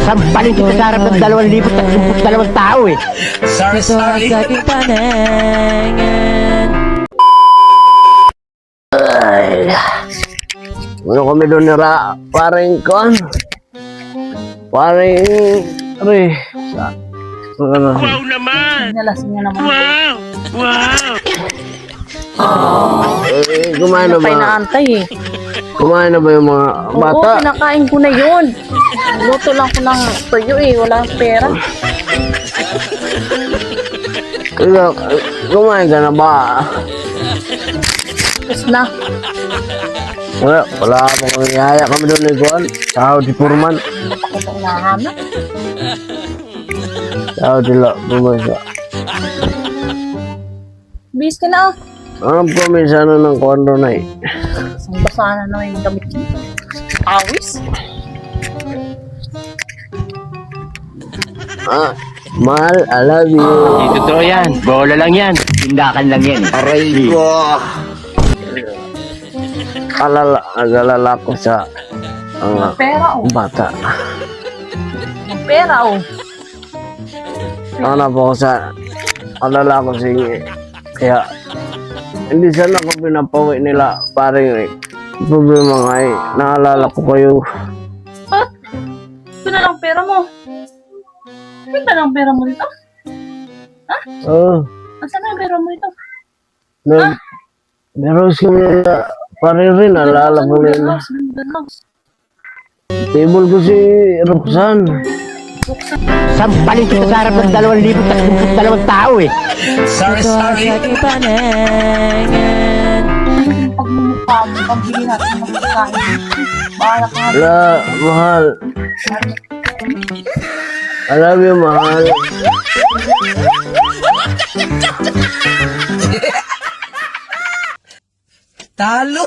Sampalin kita sa harap ng 2,032 tao eh. Sorry, sorry. Sa aking panangan. Ay. Ano kami doon nira? Paring kon. Paring... Ay. Ano? Wow naman! Nalasing niya naman. Wow! Wow! Eh, kumain na Pay ba? naantay eh. Kumain na ba yung mga Oo, bata? pinakain ko na yun. Luto lang ko ng tuyo eh. Wala akong pera. Ikaw, kumain ka na ba? Tapos na. Wala akong niyaya kami doon ni Juan. Sa Audi Purman. Ako sa inahanap. Sa Audi Bumasa. Bis ka na. Ang promisya na ng kondo na eh. Isang basa na naman yung gamit ko. Awis. Ah, mahal, I love you. Hindi totoo yan. Bola lang yan. Tindakan lang yan. Aray ko. Alala ko sa Pera oh. bata. Pera oh. Ano po ko sa alala ko sige. Kaya hindi sana ako pinapawi nila paring problema nga eh. Naalala ko kayo. Ha? Ito na lang pera mo. Ito na lang pera mo dito. Oh, Asan na yung pera mo dito? meron kami na paring rin. Alala ko rin. Table ko si Roxanne. Sampalin kita sa harap ng 2,032 tao eh. Sorry, Ito sorry. sa aking panangan. Pagmumukha mo, pambili natin ng pagkain. Bahala ka nga. Wala, mahal. I love you, mahal. Talo!